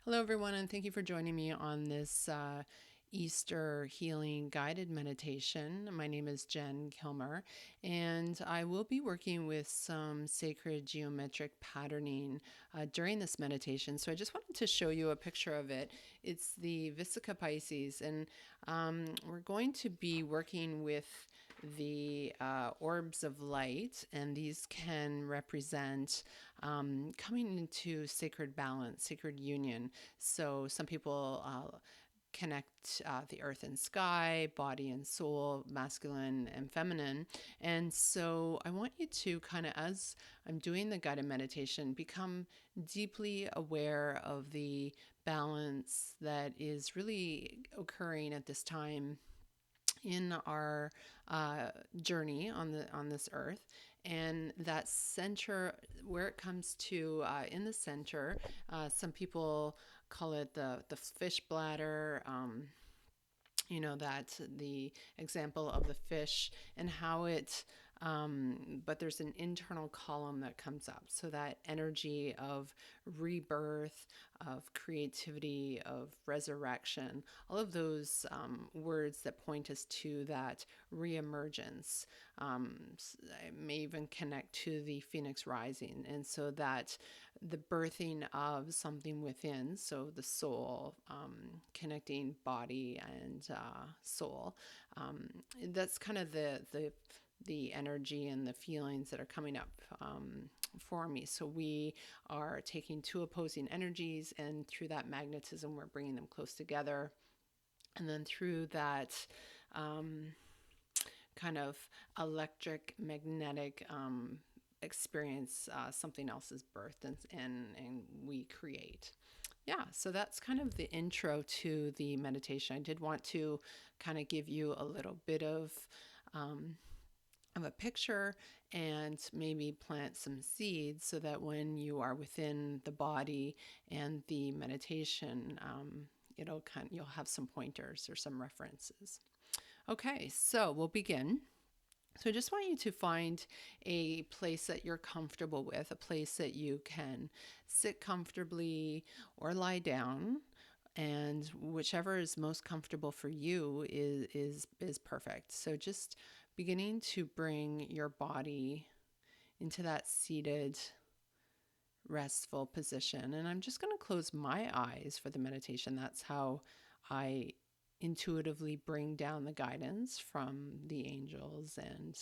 Hello, everyone, and thank you for joining me on this Easter healing guided meditation. My name is Jen Kilmer, and I will be working with some sacred geometric patterning during this meditation. So I just wanted to show you a picture of it. It's the vesica Pisces, and we're going to be working with the orbs of light, and these can represent coming into sacred balance, sacred union. So some people connect the earth and sky, body and soul, masculine and feminine. And so I want you to kind of, as I'm doing the guided meditation, become deeply aware of the balance that is really occurring at this time in our journey on this earth, and that center where it comes to in the center. Some people call it the fish bladder. That the example of the fish and how it, but there's an internal column that comes up. So that energy of rebirth, of creativity, of resurrection, all of those words that point us to that reemergence. I may even connect to the phoenix rising. And so that the birthing of something within, so the soul, connecting body and soul. That's kind of the energy and the feelings that are coming up for me. So we are taking two opposing energies, and through that magnetism, we're bringing them close together. And then through that kind of electric magnetic experience, something else is birthed, and we create. Yeah, so that's kind of the intro to the meditation. I did want to kind of give you a little bit of a picture and maybe plant some seeds so that when you are within the body and the meditation, you'll have some pointers or some references. Okay, so we'll begin. So I just want you to find a place that you're comfortable with, a place that you can sit comfortably or lie down, and whichever is most comfortable for you is perfect. So just beginning to bring your body into that seated, restful position. And I'm just going to close my eyes for the meditation. That's how I intuitively bring down the guidance from the angels and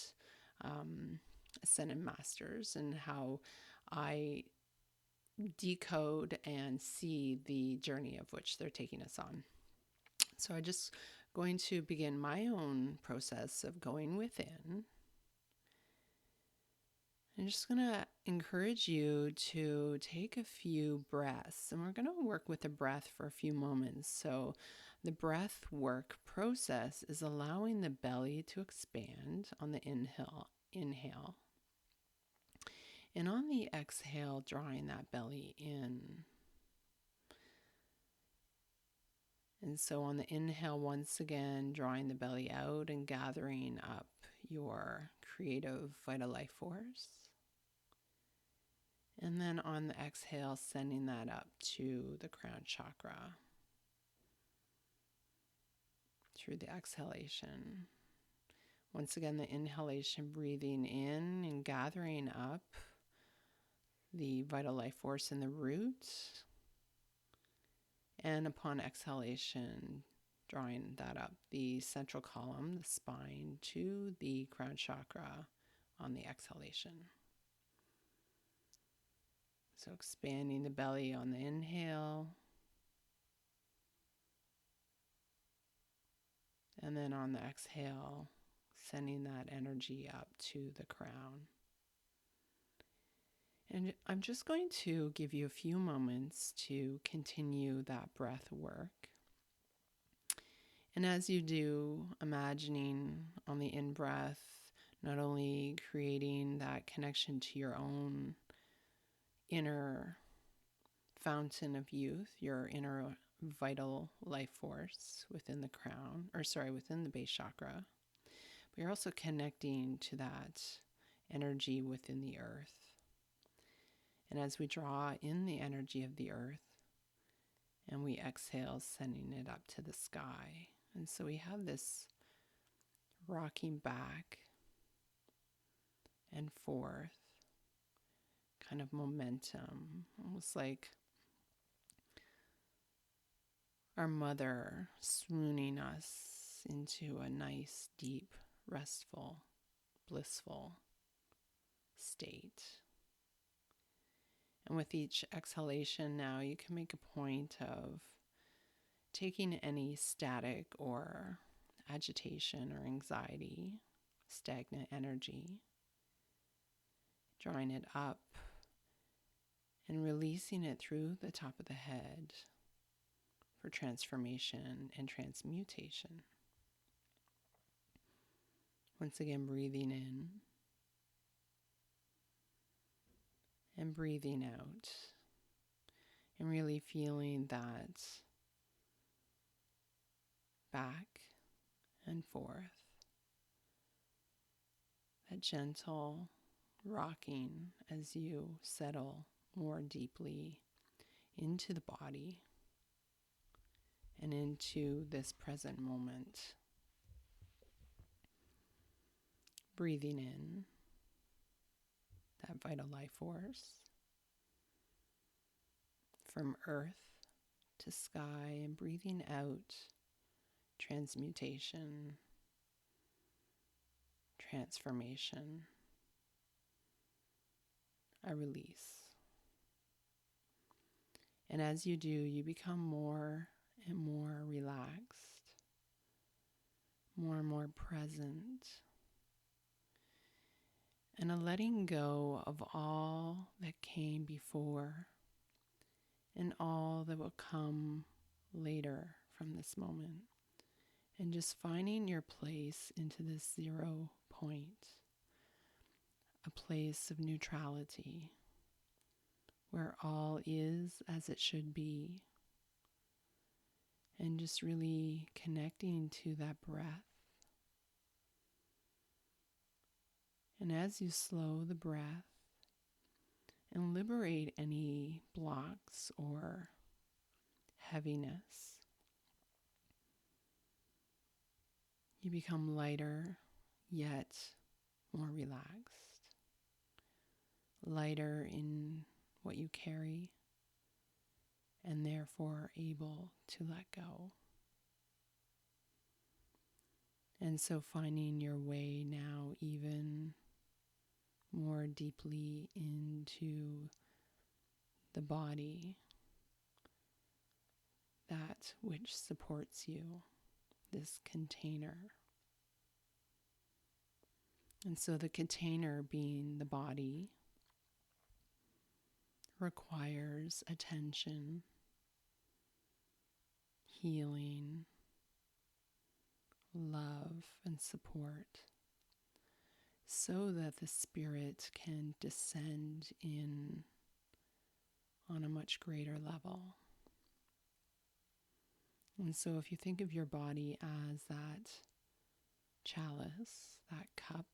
ascended masters, and how I decode and see the journey of which they're taking us on. So I'm just going to begin my own process of going within. I'm just going to encourage you to take a few breaths, and we're going to work with the breath for a few moments. So the breath work process is allowing the belly to expand on the inhale, and on the exhale, drawing that belly in. And so on the inhale, once again, drawing the belly out and gathering up your creative vital life force. And then on the exhale, sending that up to the crown chakra through the exhalation. Once again, the inhalation, breathing in and gathering up the vital life force in the root. And upon exhalation, drawing that up the central column, the spine, to the crown chakra on the exhalation. So expanding the belly on the inhale, and then on the exhale, sending that energy up to the crown. And I'm just going to give you a few moments to continue that breath work. And as you do, imagining on the in-breath, not only creating that connection to your own inner fountain of youth, your inner vital life force within the within the base chakra, but you're also connecting to that energy within the earth. And as we draw in the energy of the earth, And we exhale, sending it up to the sky. And so we have this rocking back and forth kind of momentum, almost like our mother swooning us into a nice, deep, restful, blissful state. And with each exhalation now, you can make a point of taking any static or agitation or anxiety, stagnant energy, drawing it up and releasing it through the top of the head for transformation and transmutation. Once again, breathing in and breathing out, and really feeling that back and forth, that gentle rocking as you settle more deeply into the body and into this present moment. Breathing in that vital life force from earth to sky, and breathing out transmutation, transformation, a release. And as you do, you become more and more relaxed, more and more present, and a letting go of all that came before and all that will come later from this moment. And just finding your place into this 0 point, a place of neutrality, where all is as it should be, and just really connecting to that breath. And as you slow the breath and liberate any blocks or heaviness, you become lighter yet more relaxed, lighter in what you carry, and therefore able to let go. And so finding your way now even more deeply into the body, that which supports you, this container. And so the container, being the body, requires attention, healing, love, and support, so that the spirit can descend in on a much greater level. And so if you think of your body as that chalice, that cup,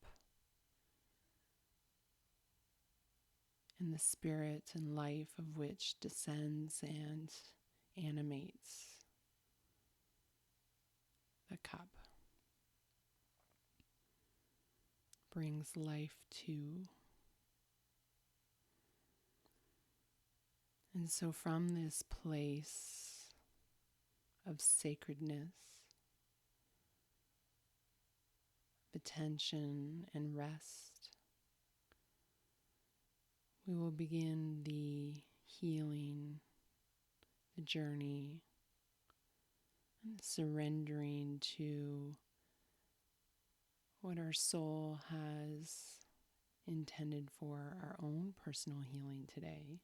and the spirit and life of which descends and animates the cup, brings life to. And so from this place of sacredness, attention, and rest, we will begin the healing, the journey, and surrendering to what our soul has intended for our own personal healing today.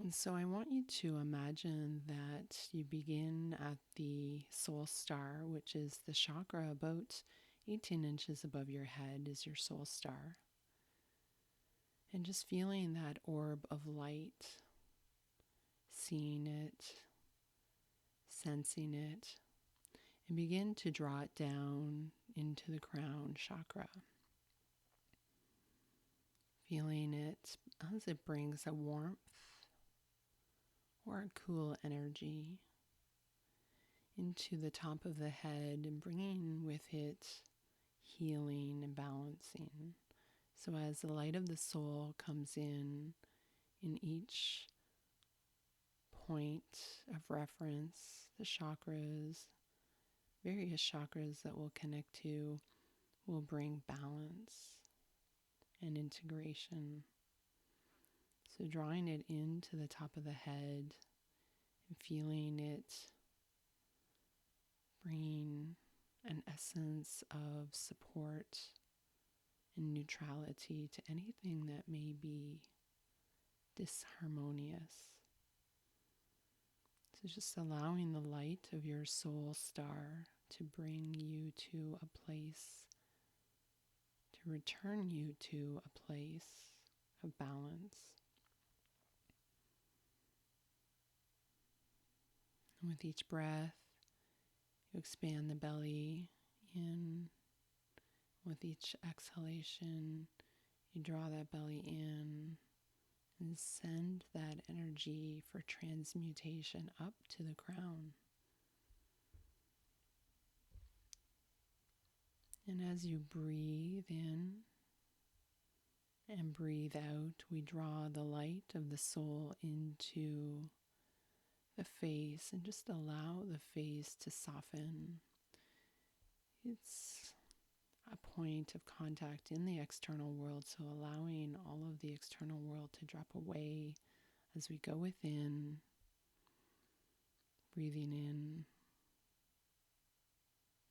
And so I want you to imagine that you begin at the soul star, which is the chakra about 18 inches above your head is your soul star. And just feeling that orb of light, seeing it, sensing it, and begin to draw it down into the crown chakra. Feeling it as it brings a warmth or a cool energy into the top of the head and bringing with it healing and balancing. So as the light of the soul comes in each point of reference, the chakras, various chakras that we'll connect to will bring balance and integration. So drawing it into the top of the head and feeling it bringing an essence of support and neutrality to anything that may be disharmonious. So just allowing the light of your soul star to bring you to a place, to return you to a place of balance. And with each breath, you expand the belly in. With each exhalation, you draw that belly in and send that energy for transmutation up to the crown. And as you breathe in and breathe out, we draw the light of the soul into the face and just allow the face to soften. It's a point of contact in the external world, so allowing all of the external world to drop away as we go within, breathing in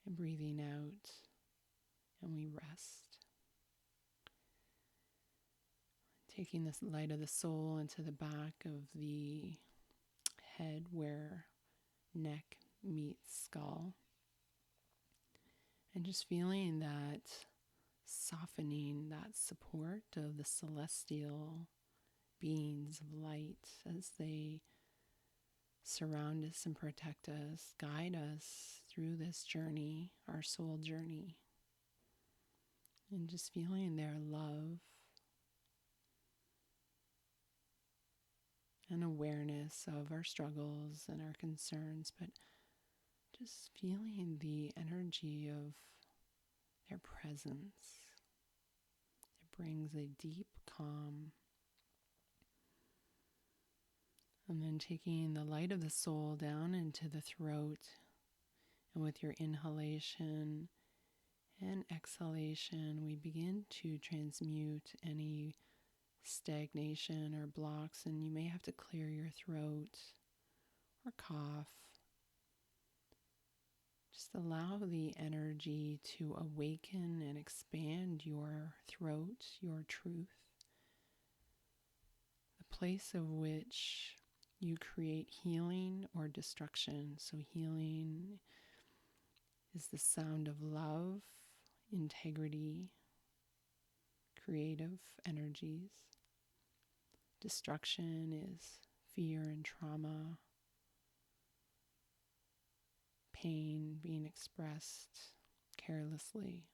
and breathing out, and we rest. Taking this light of the soul into the back of the head where neck meets skull, and just feeling that softening, that support of the celestial beings of light as they surround us and protect us, guide us through this journey, our soul journey, and just feeling their love and awareness of our struggles and our concerns, but just feeling the energy of their presence. It brings a deep calm. And then taking the light of the soul down into the throat, and with your inhalation and exhalation, we begin to transmute any stagnation or blocks, and you may have to clear your throat or cough. Just allow the energy to awaken and expand your throat, your truth, the place of which you create healing or destruction. So healing is the sound of love, integrity, creative energies. Destruction is fear and trauma, pain being expressed carelessly.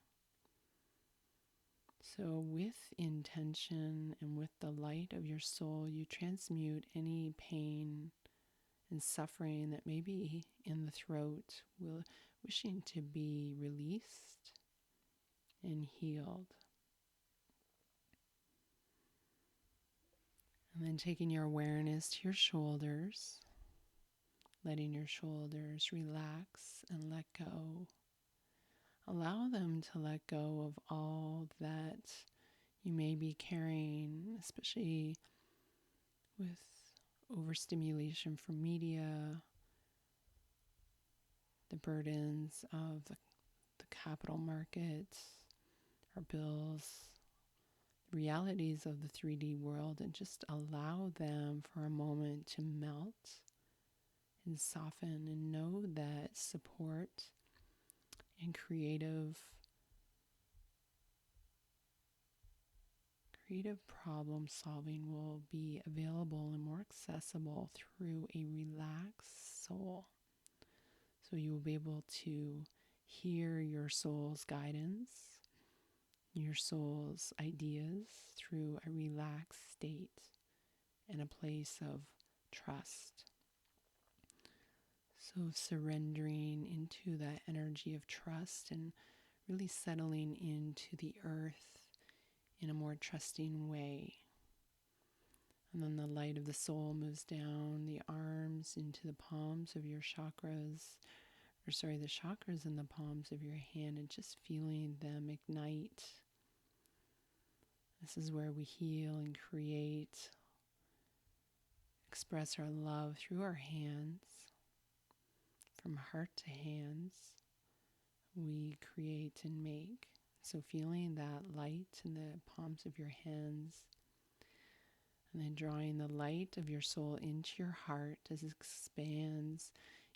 So with intention and with the light of your soul, you transmute any pain and suffering that may be in the throat, wishing to be released and healed. And then taking your awareness to your shoulders, letting your shoulders relax and let go. Allow them to let go of all that you may be carrying, especially with overstimulation from media, the burdens of the capital markets, our bills, the realities of the 3D world, and just allow them for a moment to melt and soften, and know that support and creative problem solving will be available and more accessible through a relaxed soul. So you will be able to hear your soul's guidance, your soul's ideas through a relaxed state and a place of trust. So surrendering into that energy of trust and really settling into the earth in a more trusting way. And then the light of the soul moves down the arms into the palms of your chakras, the chakras in the palms of your hand, and just feeling them ignite. This is where we heal and create, express our love through our hands. From heart to hands, we create and make. So feeling that light in the palms of your hands, and then drawing the light of your soul into your heart as it expands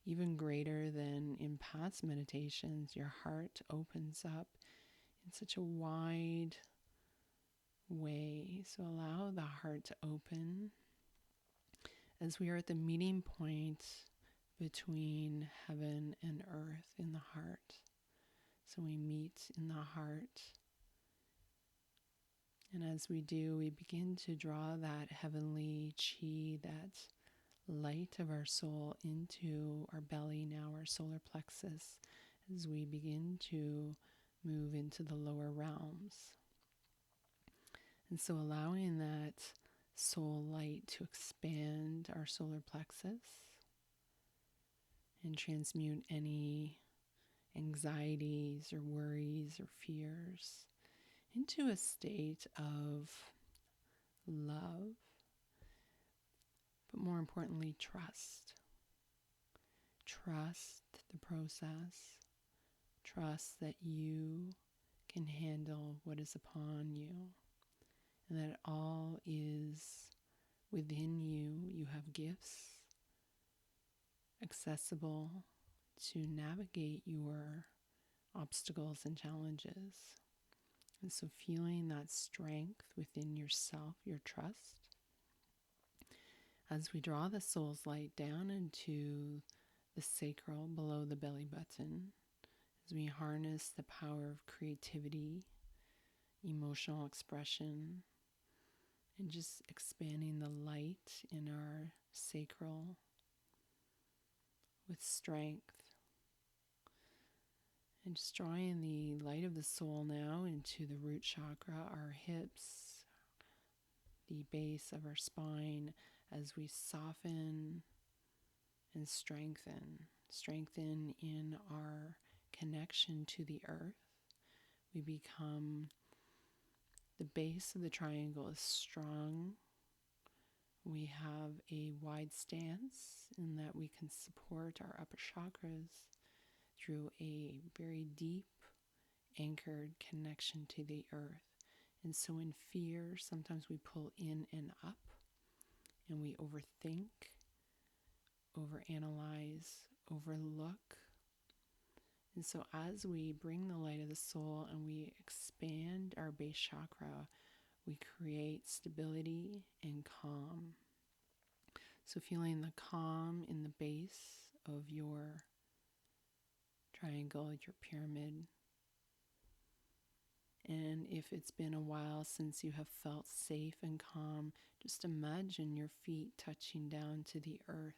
even greater than in past meditations. Your heart opens up in such a wide way. So allow the heart to open as we are at the meeting point between heaven and earth in the heart. So we meet in the heart. And as we do, we begin to draw that heavenly chi, that light of our soul into our belly now, our solar plexus, as we begin to move into the lower realms. And so allowing that soul light to expand our solar plexus and transmute any anxieties or worries or fears into a state of love, but more importantly, trust. Trust the process. Trust that you can handle what is upon you, and that all is within you. You have gifts accessible to navigate your obstacles and challenges. And so feeling that strength within yourself, your trust, as we draw the soul's light down into the sacral below the belly button, as we harness the power of creativity, emotional expression, and just expanding the light in our sacral with strength. And just drawing the light of the soul now into the root chakra, our hips, the base of our spine, as we soften and strengthen in our connection to the earth. We become, the base of the triangle is strong. We have a wide stance in that we can support our upper chakras through a very deep, anchored connection to the earth. And so in fear, sometimes we pull in and up, and we overthink, overanalyze, overlook. And so as we bring the light of the soul and we expand our base chakra, we create stability and calm. So feeling the calm in the base of your triangle, your pyramid. And if it's been a while since you have felt safe and calm, just imagine your feet touching down to the earth.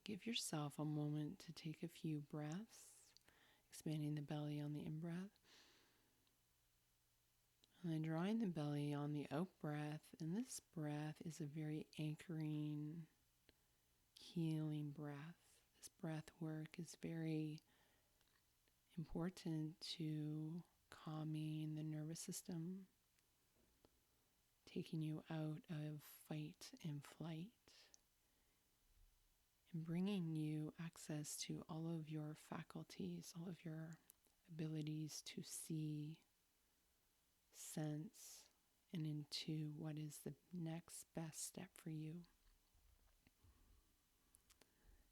Give yourself a moment to take a few breaths, expanding the belly on the in-breath, and then drawing the belly on the out-breath. And this breath is a very anchoring, healing breath. This breath work is very important to calming the nervous system, taking you out of fight and flight, and bringing you access to all of your faculties, all of your abilities to see, sense, and into what is the next best step for you.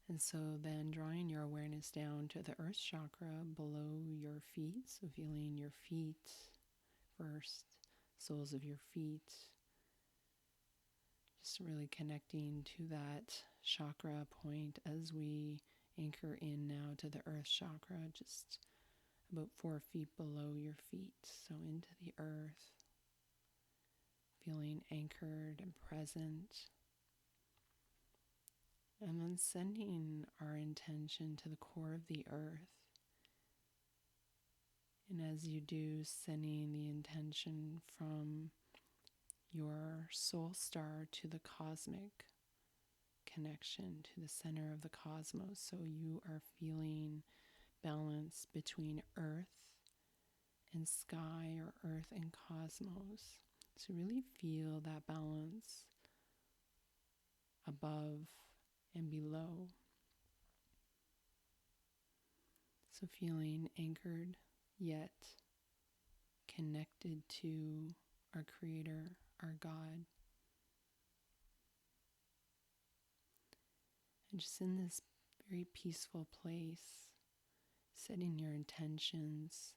And so then drawing your awareness down to the earth chakra below your feet, so feeling your feet first, soles of your feet, just really connecting to that chakra point as we anchor in now to the earth chakra, just about 4 feet below your feet. So into the earth, feeling anchored and present. And then sending our intention to the core of the earth. And as you do, sending the intention from your soul star to the cosmic connection, to the center of the cosmos. So you are feeling balance between earth and sky, or earth and cosmos. So really feel that balance above and below. So feeling anchored yet connected to our Creator, our God. And just in this very peaceful place, setting your intentions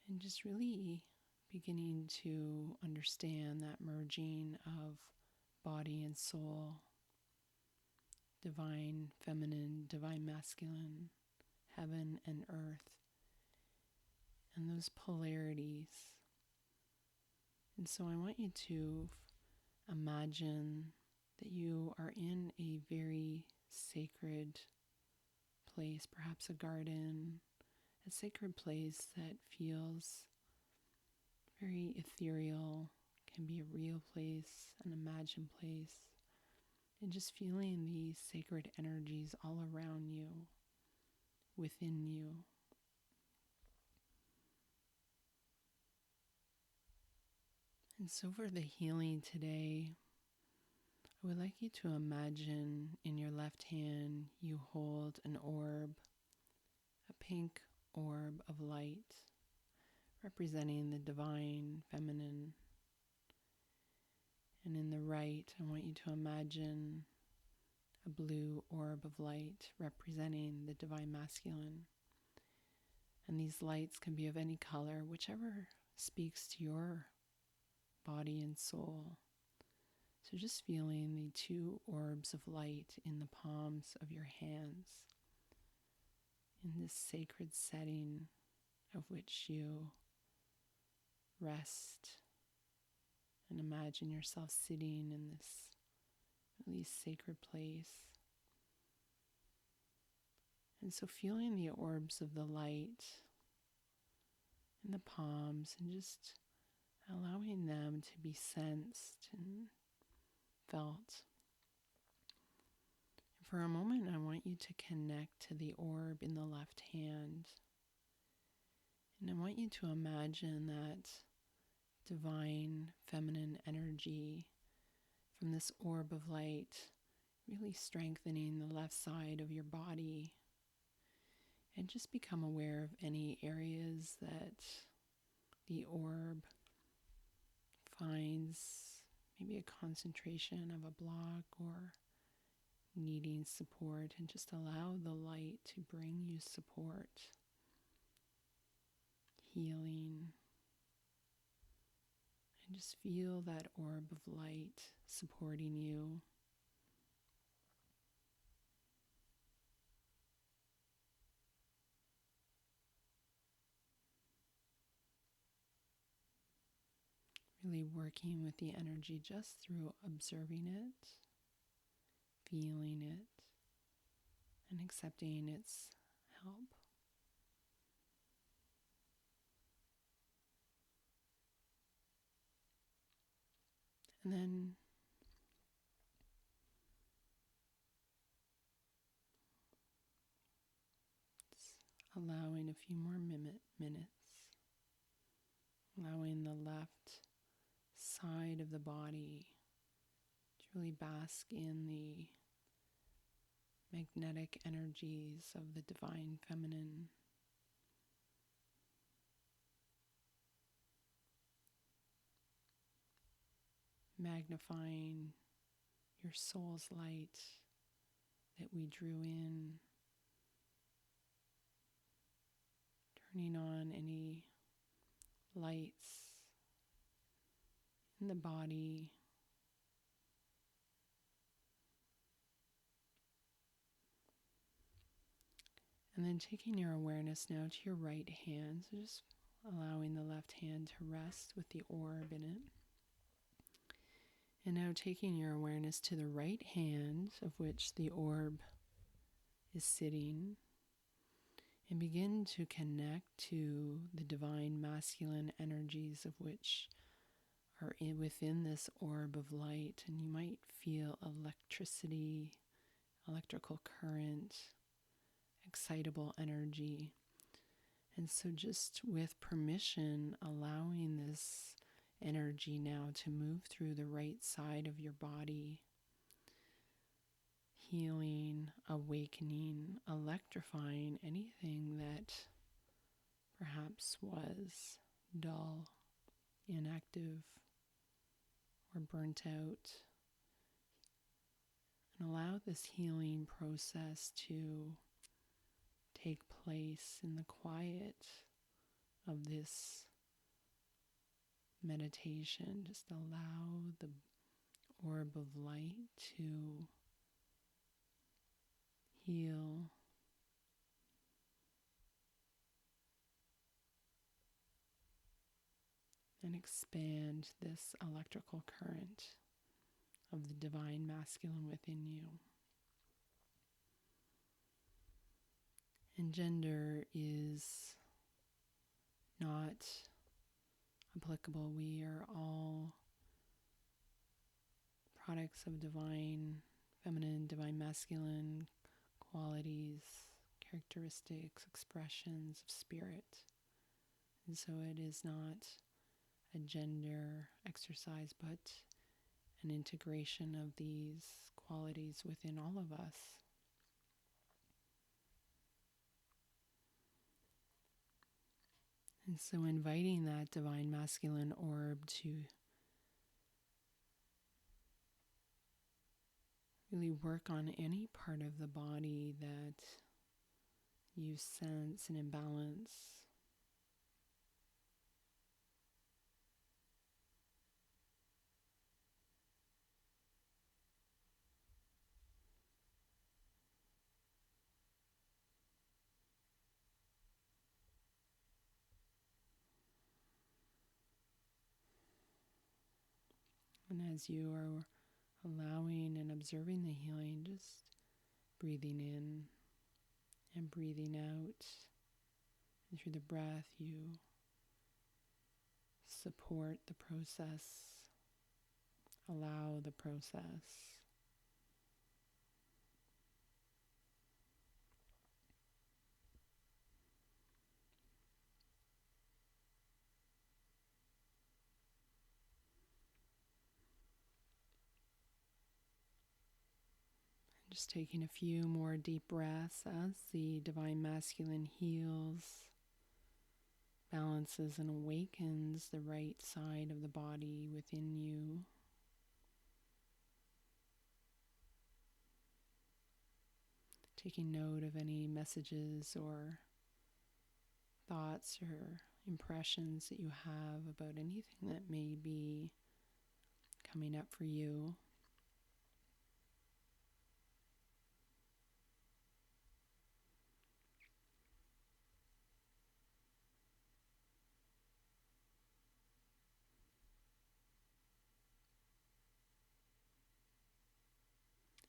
and just really beginning to understand that merging of body and soul, divine feminine, divine masculine, heaven and earth, and those polarities. And so I want you to imagine that you are in a very sacred place, perhaps a garden, a sacred place that feels very ethereal, can be a real place, an imagined place, and just feeling these sacred energies all around you, within you. And so for the healing today, I would like you to imagine in your left hand you hold an orb, a pink orb of light, representing the divine feminine. And in the right, I want you to imagine a blue orb of light representing the divine masculine. And these lights can be of any color, whichever speaks to your body and soul. So just feeling the two orbs of light in the palms of your hands, in this sacred setting of which you rest and imagine yourself sitting in this really sacred place. And so feeling the orbs of the light in the palms and just allowing them to be sensed and felt. And for a moment, I want you to connect to the orb in the left hand. And I want you to imagine that divine feminine energy from this orb of light really strengthening the left side of your body. And just become aware of any areas that the orb finds maybe a concentration of a block or needing support, and just allow the light to bring you support, healing, and just feel that orb of light supporting you. Really working with the energy just through observing it, feeling it, and accepting its help. And then allowing a few more minutes, allowing the left side of the body to really bask in the magnetic energies of the divine feminine. Magnifying your soul's light that we drew in, turning on any lights in the body, and then taking your awareness now to your right hand, so just allowing the left hand to rest with the orb in it. And now taking your awareness to the right hand of which the orb is sitting, and begin to connect to the divine masculine energies of which are within this orb of light. And you might feel electricity, electrical current, excitable energy. And so just with permission, allowing this energy now to move through the right side of your body, healing, awakening, electrifying anything that perhaps was dull, inactive, or burnt out. And allow this healing process to take place in the quiet of this meditation. Just allow the orb of light to heal and expand this electrical current of the divine masculine within you. And gender is not applicable. We are all products of divine feminine, divine masculine qualities, characteristics, expressions of spirit. And so it is not a gender exercise, but an integration of these qualities within all of us. And so inviting that divine masculine orb to really work on any part of the body that you sense an imbalance. And as you are allowing and observing the healing, just breathing in and breathing out. And through the breath, you support the process, allow the process. Just taking a few more deep breaths as the divine masculine heals, balances, and awakens the right side of the body within you. Taking note of any messages or thoughts or impressions that you have about anything that may be coming up for you.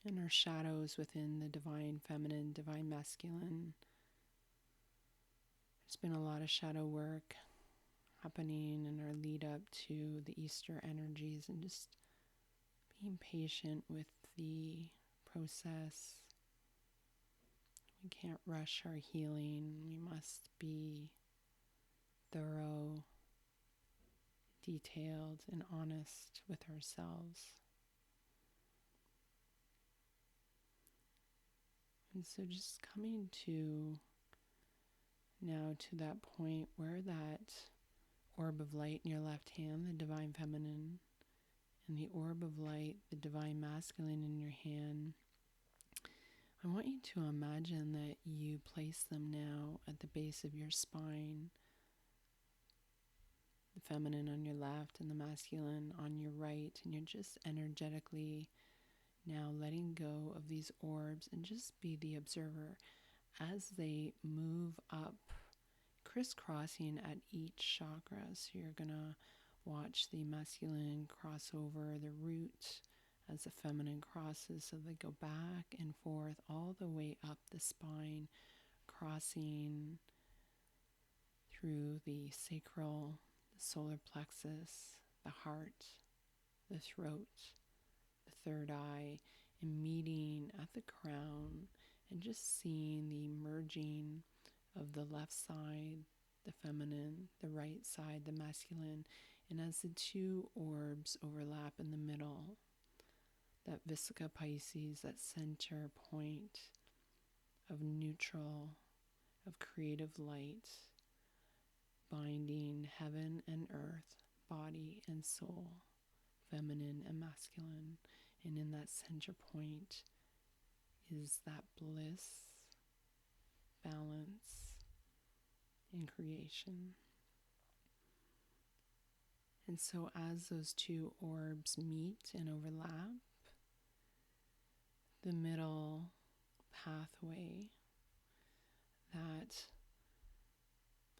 And our shadows within the divine feminine, divine masculine. There's been a lot of shadow work happening in our lead up to the Easter energies, and just being patient with the process. We can't rush our healing. We must be thorough, detailed, and honest with ourselves. And so just coming to now to that point where that orb of light in your left hand, the divine feminine, and the orb of light, the divine masculine in your hand, I want you to imagine that you place them now at the base of your spine, the feminine on your left and the masculine on your right, and you're just energetically now letting go of these orbs and just be the observer as they move up, crisscrossing at each chakra. So you're going to Watch the masculine cross over the root as the feminine crosses, so they go back and forth all the way up the spine, crossing through the sacral, the solar plexus, the heart, the throat, the third eye, and meeting at the crown, and just seeing the merging of the left side, the feminine, the right side, the masculine, and as the two orbs overlap in the middle, that vesica Pisces, that center point of neutral, of creative light, binding heaven and earth, body and soul, feminine and masculine. And in that center point is that bliss, balance, and creation. And so as those two orbs meet and overlap, the middle pathway, that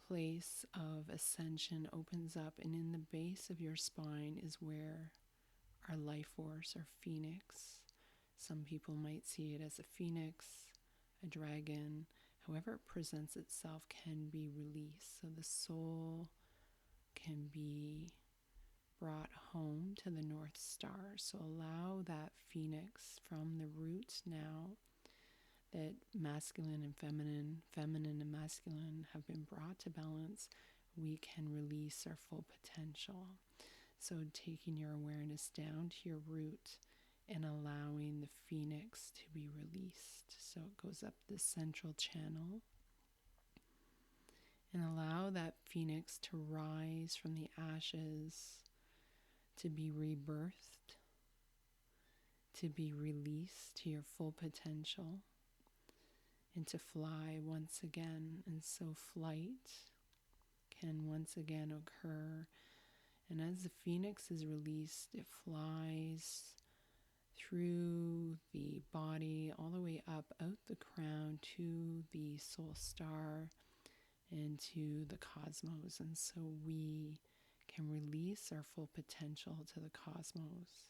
place of ascension opens up, and in the base of your spine is where our life force, our phoenix. Some people might see it as a phoenix, a dragon, however it presents itself can be released. So the soul can be brought home to the North Star. So allow that phoenix from the root now, that masculine and feminine, feminine and masculine have been brought to balance. We can release our full potential. So taking your awareness down to your root and allowing the phoenix to be released. So it goes up the central channel. And allow that phoenix to rise from the ashes, to be rebirthed, to be released to your full potential, and to fly once again. And so flight can once again occur. And as the phoenix is released, it flies through the body, all the way up, out the crown to the soul star and to the cosmos. And so we can release our full potential to the cosmos.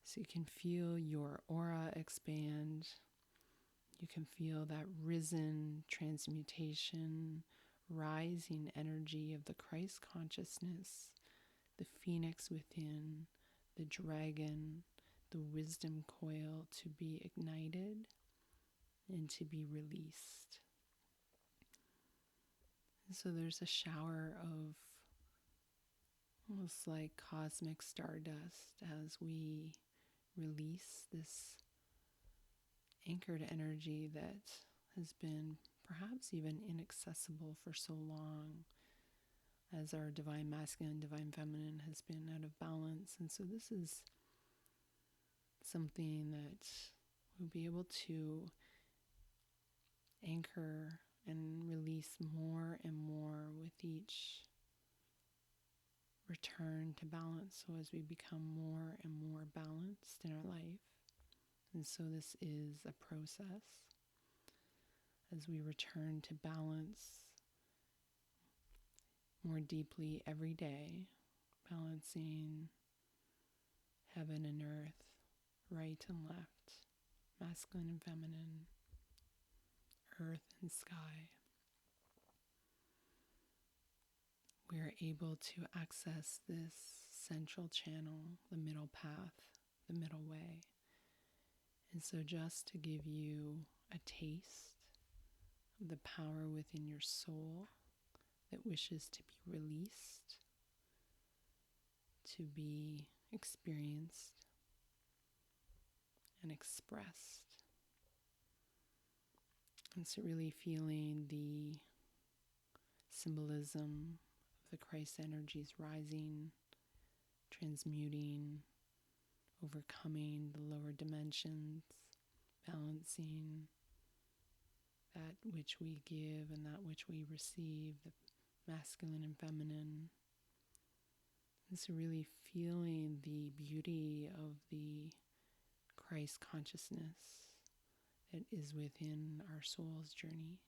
So you can feel your aura expand. You can feel that risen transmutation, rising energy of the Christ consciousness, the phoenix within, the dragon, the wisdom coil to be ignited and to be released. And so there's a shower of almost like cosmic stardust as we release this anchored energy that has been perhaps even inaccessible for so long, as our divine masculine, divine feminine has been out of balance. And so this is something that we'll be able to anchor and release more and more with each return to balance. So as we become more and more balanced in our life. And so this is a process as we return to balance more deeply every day, balancing heaven and earth, right and left, masculine and feminine, earth and sky. We are able to access this central channel, the middle path, the middle way. And so just to give you a taste of the power within your soul that wishes to be released, to be experienced and expressed. And so really feeling the symbolism of the Christ energies rising, transmuting, overcoming the lower dimensions, balancing that which we give and that which we receive, the masculine and feminine. And so really feeling the beauty of the Christ consciousness that is within our soul's journey.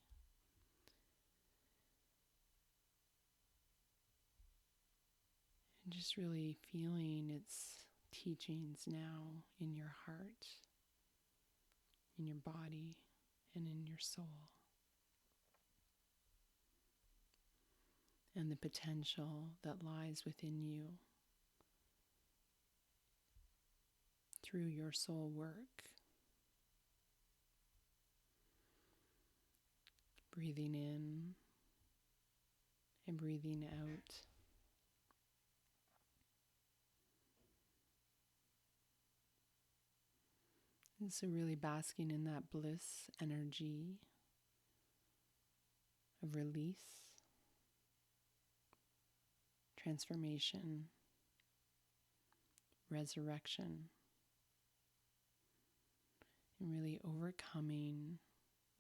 And just really feeling its teachings now in your heart, in your body, and in your soul. And the potential that lies within you through your soul work. Breathing in and breathing out. And so really basking in that bliss energy of release, transformation, resurrection, and really overcoming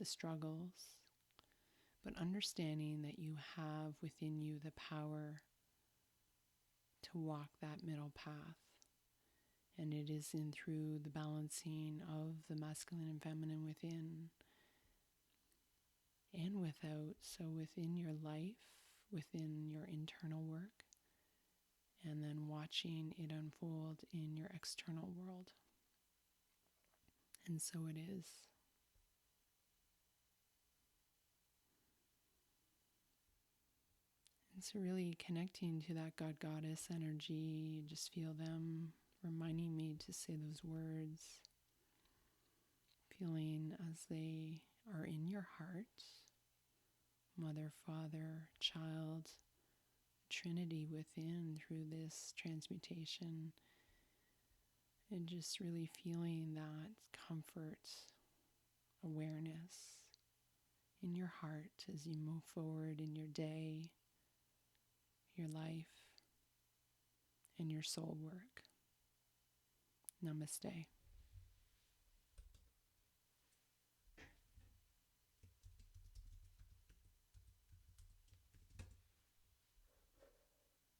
the struggles, but understanding that you have within you the power to walk that middle path. And it is in through the balancing of the masculine and feminine within and without. So within your life, within your internal work, and then watching it unfold in your external world. And so it is. And so really connecting to that God Goddess energy, just feel them reminding me to say those words, feeling as they are in your heart, Mother, Father, Child, Trinity within through this transmutation, and just really feeling that comfort, awareness in your heart as you move forward in your day, your life, and your soul work. Namaste.